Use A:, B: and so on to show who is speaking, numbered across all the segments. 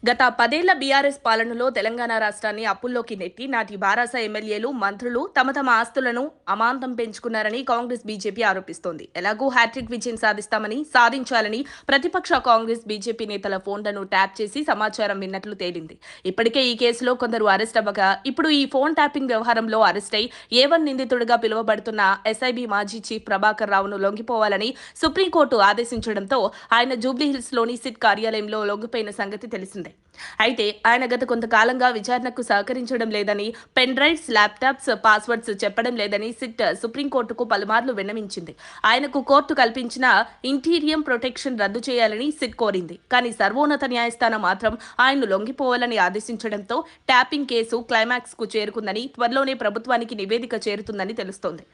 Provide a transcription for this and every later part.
A: గత 10 ఏళ్ల బీఆర్ఎస్ పాలనలో తెలంగాణ రాష్ట్రాన్ని అప్పుల్లోకి నెట్టి నాటి బారాస ఎమ్మెల్యేలు, మంత్రులు తమ ఆస్తులను అమాంతం పెంచుకున్నారని కాంగ్రెస్, బీజేపీ ఆరోపిస్తోంది. ఎలాగూ హ్యాట్రిక్ విజయం సాధించాలని ప్రతిపక్ష కాంగ్రెస్, బీజేపీ నేతల ఫోన్లను ట్యాప్ చేసి సమాచారం విన్నట్లు తేలింది. ఇప్పటికే ఈ కేసులో కొందరు అరెస్ట్ అవ్వగా ఇప్పుడు ఈ ఫోన్ ట్యాపింగ్ వ్యవహారంలో అరెస్ట్ అయి A1 నిందితుడిగా పిలువబడుతున్న ఎస్ఐబీ మాజీ చీఫ్ ప్రభాకర్ రావును లొంగిపోవాలని సుప్రీంకోర్టు ఆదేశించడంతో ఆయన జూబ్లీహిల్స్లోని సిట్ కార్యాలయంలో లొంగిపోయిన సంగతి తెలిసిందే. అయితే ఆయన గత కొంతకాలంగా విచారణకు సహకరించడం లేదని, పెన్ డ్రైవ్స్, ల్యాప్టాప్స్ పాస్వర్డ్స్ చెప్పడం లేదని సిట్ సుప్రీంకోర్టుకు పలుమార్లు విన్నవించింది. ఆయనకు కోర్టు కల్పించిన ఇంటీరియం ప్రొటెక్షన్ రద్దు చేయాలని సిట్ కోరింది. కానీ సర్వోన్నత న్యాయస్థానం మాత్రం ఆయన్ను లొంగిపోవాలని ఆదేశించడంతో ట్యాపింగ్ కేసు క్లైమాక్స్ కు చేరుకుందని, త్వరలోనే ప్రభుత్వానికి నివేదిక చేరుతుందని తెలుస్తోంది.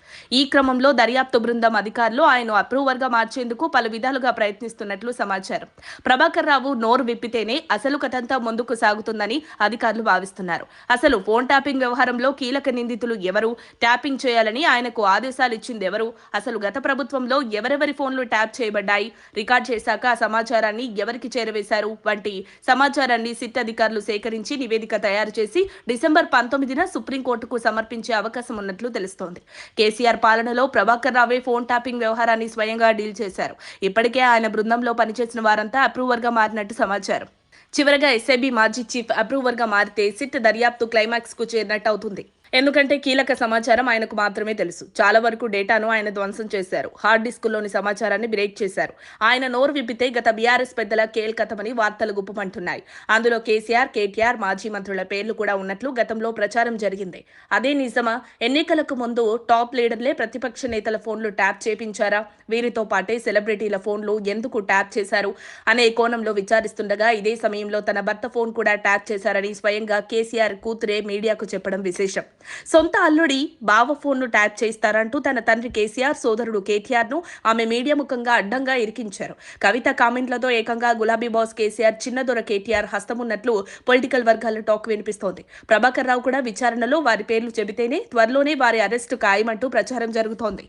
A: ఈ క్రమంలో దర్యాప్తు బృందం అధికారులు ఆయన అప్రూవర్ గా మార్చేందుకు పలు విధాలుగా ప్రయత్నిస్తున్నట్లు సమాచారం. ప్రభాకర్ రావు నోరు విప్పితేనే అసలు కథంతా ముందుకు సాగుతుందని అధికారులు భావిస్తున్నారు. అసలు ఫోన్ ట్యాపింగ్ వ్యవహారంలో కీలక నిందితులు ఎవరు, ట్యాపింగ్ చేయాలని ఆయనకు ఆదేశాలు ఇచ్చింది ఎవరు, అసలు గత ప్రభుత్వంలో ఎవరెవరి ఫోన్లు ట్యాప్ చేయబడ్డాయి, రికార్డ్ చేశాక ఆ సమాచారాన్ని ఎవరికి చేరవేశారు వంటి సమాచారాన్ని సిట్ అధికారులు సేకరించి నివేదిక తయారు చేసి డిసెంబర్ 19న సుప్రీంకోర్టుకు సమర్పించే అవకాశం ఉన్నట్లు తెలుస్తోంది. కేసీఆర్ పాలనలో ప్రభాకర్ రావే ఫోన్ ట్యాపింగ్ వ్యవహారాన్ని స్వయంగా డీల్ చేశారు. ఇప్పటికే ఆయన బృందంలో పనిచేసిన వారంతా అప్రూవర్ గా మారినట్టు సమాచారం. చివరగా ఎస్ఐబీ మాజీ చీఫ్ అప్రూవర్ గా మారితే సిట్ దర్యాప్తు క్లైమాక్స్ కు చేరినట్టు అవుతుంది. ఎందుకంటే కీలక సమాచారం ఆయనకు మాత్రమే తెలుసు. చాలా వరకు డేటాను ఆయన ధ్వంసం చేశారు. హార్డ్ డిస్కుల్లోని సమాచారాన్ని బ్రేక్ చేశారు. ఆయన నోరు విప్పితే గత బీఆర్ఎస్ పెద్దల కేల్కతమని వార్తలు గుప్పమంటున్నాయి. అందులో కేసీఆర్, కేటీఆర్, మాజీ మంత్రుల పేర్లు కూడా ఉన్నట్లు గతంలో ప్రచారం జరిగింది. అదే నిజమా? ఎన్నికలకు ముందు టాప్ లీడర్లే ప్రతిపక్ష నేతల ఫోన్లు ట్యాప్ చేపించారా? వీరితో పాటే సెలబ్రిటీల ఫోన్లు ఎందుకు ట్యాప్ చేశారు అనే కోణంలో విచారిస్తుండగా ఇదే సమయంలో తన భర్త ఫోన్ కూడా ట్యాప్ చేశారని స్వయంగా కేసీఆర్ కూతురే మీడియాకు చెప్పడం విశేషం. సొంత అల్లుడి బావ ఫోన్ను ట్యాప్ చేస్తారంటూ తన తండ్రి కేసీఆర్, సోదరుడు కేటీఆర్ ను ఆమె మీడియా ముఖంగా అడ్డంగా ఇరికించారు. కవిత కామెంట్లతో ఏకంగా గులాబీ బాస్ కేసీఆర్, చిన్నదొర కేటీఆర్ హస్తమున్నట్లు పొలిటికల్ వర్గాల టాక్ వినిపిస్తోంది. ప్రభాకర్ రావు కూడా విచారణలో వారి పేర్లు చెబితేనే త్వరలోనే వారి అరెస్టు ఖాయమంటూ ప్రచారం జరుగుతోంది.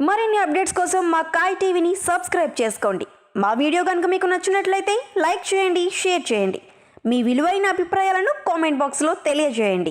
B: మరిన్ని అప్డేట్స్ కోసం మా కాయ్ టీవీని సబ్స్క్రైబ్ చేసుకోండి. మా వీడియో కనుక మీకు నచ్చినట్లయితే లైక్ చేయండి, షేర్ చేయండి. మీ విలువైన అభిప్రాయాలను కామెంట్ బాక్స్లో తెలియజేయండి.